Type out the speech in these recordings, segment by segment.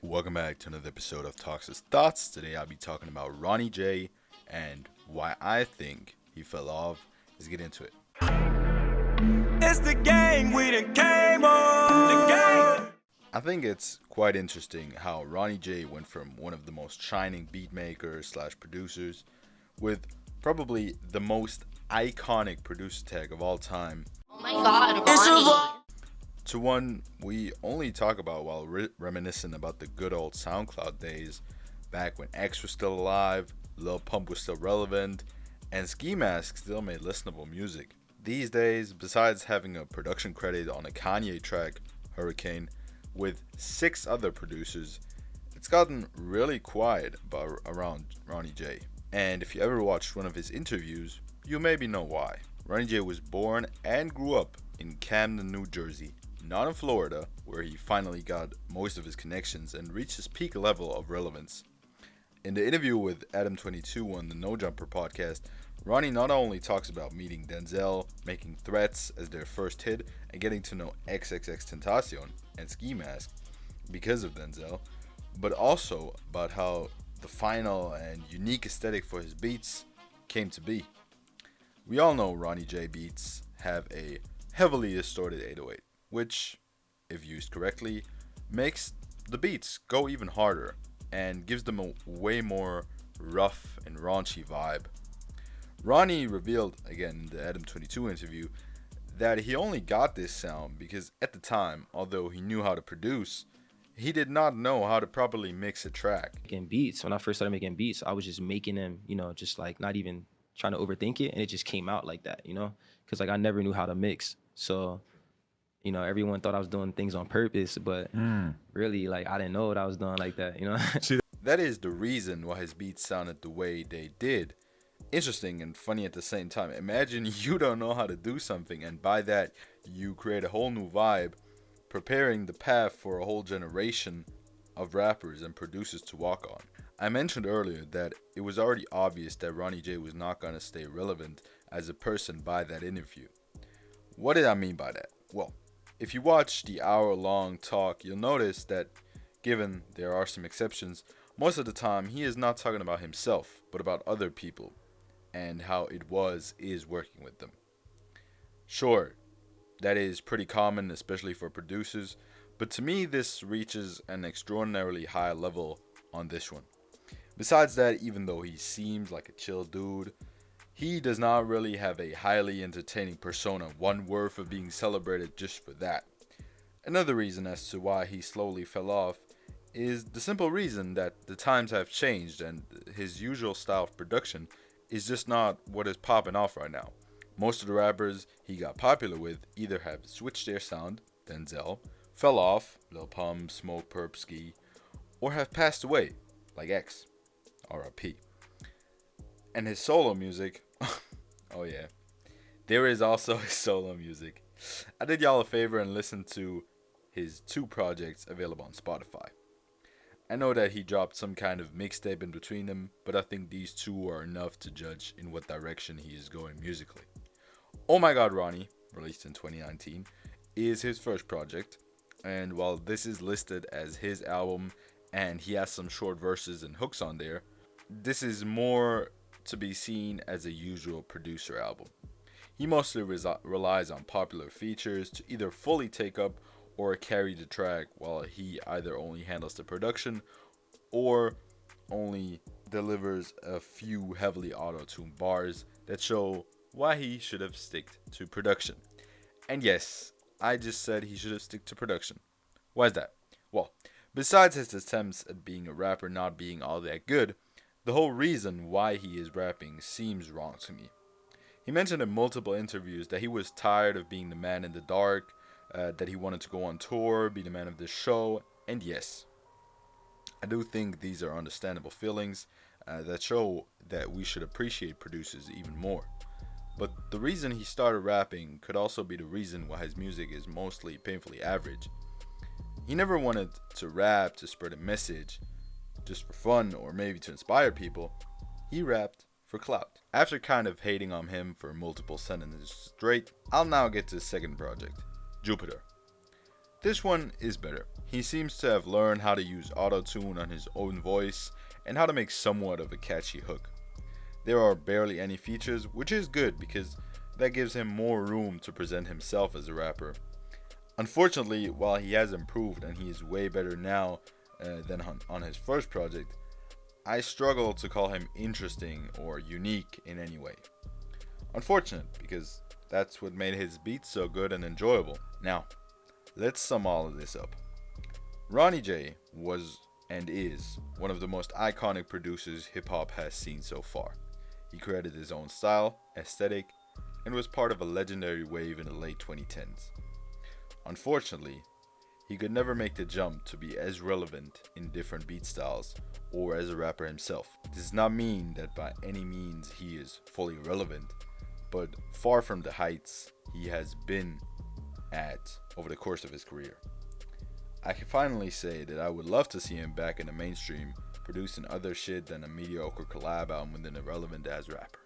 Welcome back to another episode of Toxiris Thoughts. Today I'll be talking about Ronnie J and why I think he fell off. Let's get into it. It's the gang, we done came on. The gang. I think it's quite interesting how Ronnie J went from one of the most shining beat makers / producers with probably the most iconic producer tag of all time. Oh my god, Ronnie. To one we only talk about while reminiscing about the good old SoundCloud days, back when X was still alive, Lil Pump was still relevant, and Ski Mask still made listenable music. These days, besides having a production credit on a Kanye track, Hurricane, with 6 other producers, it's gotten really quiet around Ronnie J. And if you ever watched one of his interviews, you maybe know why. Ronnie J was born and grew up in Camden, New Jersey, not in Florida, where he finally got most of his connections and reached his peak level of relevance. In the interview with Adam22 on the No Jumper podcast, Ronnie not only talks about meeting Denzel, making Threats as their first hit, and getting to know XXXTENTACION and Ski Mask because of Denzel, but also about how the final and unique aesthetic for his beats came to be. We all know Ronnie J beats have a heavily distorted 808, which, if used correctly, makes the beats go even harder and gives them a way more rough and raunchy vibe. Ronnie revealed, again in the Adam22 interview, that he only got this sound because at the time, although he knew how to produce, he did not know how to properly mix a track. Making beats, when I first started making beats, I was just making them, just like not even trying to overthink it, and it just came out like that, because like I never knew how to mix. So everyone thought I was doing things on purpose, but really, like, I didn't know what I was doing like that, That is the reason why his beats sounded the way they did. Interesting and funny at the same time. Imagine you don't know how to do something, and by that, you create a whole new vibe, preparing the path for a whole generation of rappers and producers to walk on. I mentioned earlier that it was already obvious that Ronnie J was not going to stay relevant as a person by that interview. What did I mean by that? Well, if you watch the hour-long talk, you'll notice that, given there are some exceptions, most of the time he is not talking about himself, but about other people, and how it is working with them. Sure, that is pretty common, especially for producers, but to me this reaches an extraordinarily high level on this one. Besides that, even though he seems like a chill dude, he does not really have a highly entertaining persona, one worth of being celebrated just for that. Another reason as to why he slowly fell off is the simple reason that the times have changed and his usual style of production is just not what is popping off right now. Most of the rappers he got popular with either have switched their sound, Denzel, fell off, Lil Pump, Smoke, Perp, Ski, or have passed away, like X, R.I.P. And his solo music, oh yeah, there is also his solo music. I did y'all a favor and listened to his 2 projects available on Spotify. I know that he dropped some kind of mixtape in between them, but I think these 2 are enough to judge in what direction he is going musically. Oh My God Ronnie, released in 2019, is his first project, and while this is listed as his album and he has some short verses and hooks on there, this is more to be seen as a usual producer album. He mostly relies on popular features to either fully take up or carry the track, while he either only handles the production or only delivers a few heavily auto-tuned bars that show why he should have sticked to production. And yes, I just said he should have stick to production. Why is that? Well, besides his attempts at being a rapper not being all that good, the whole reason why he is rapping seems wrong to me. He mentioned in multiple interviews that he was tired of being the man in the dark, that he wanted to go on tour, be the man of the show, and yes, I do think these are understandable feelings that show that we should appreciate producers even more. But the reason he started rapping could also be the reason why his music is mostly painfully average. He never wanted to rap to spread a message, just for fun or maybe to inspire people. He rapped for clout. After kind of hating on him for multiple sentences straight, I'll now get to his second project, Jupiter. This one is better. He seems to have learned how to use auto-tune on his own voice and how to make somewhat of a catchy hook. There are barely any features, which is good because that gives him more room to present himself as a rapper. Unfortunately, while he has improved and he is way better now than on his first project, I struggle to call him interesting or unique in any way. Unfortunate, because that's what made his beats so good and enjoyable. Now, let's sum all of this up. Ronny J was and is one of the most iconic producers hip-hop has seen so far. He created his own style, aesthetic, and was part of a legendary wave in the late 2010s. Unfortunately, he could never make the jump to be as relevant in different beat styles or as a rapper himself. This does not mean that by any means he is fully relevant, but far from the heights he has been at over the course of his career. I can finally say that I would love to see him back in the mainstream, producing other shit than a mediocre collab album with an irrelevant ass rapper.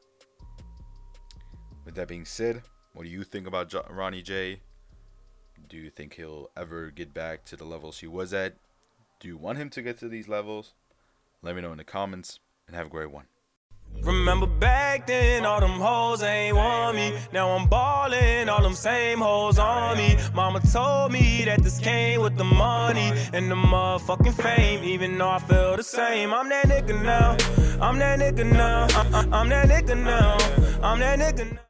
With that being said, what do you think about Ronny J? Do you think he'll ever get back to the levels he was at? Do you want him to get to these levels? Let me know in the comments, and have a great one. Remember back then, all them hoes ain't want me. Now I'm ballin', all them same hoes on me. Mama told me that this came with the money and the motherfucking fame. Even though I feel the same, I'm that nigga now. I'm that nigga now. I'm that nigga now. I'm that nigga now.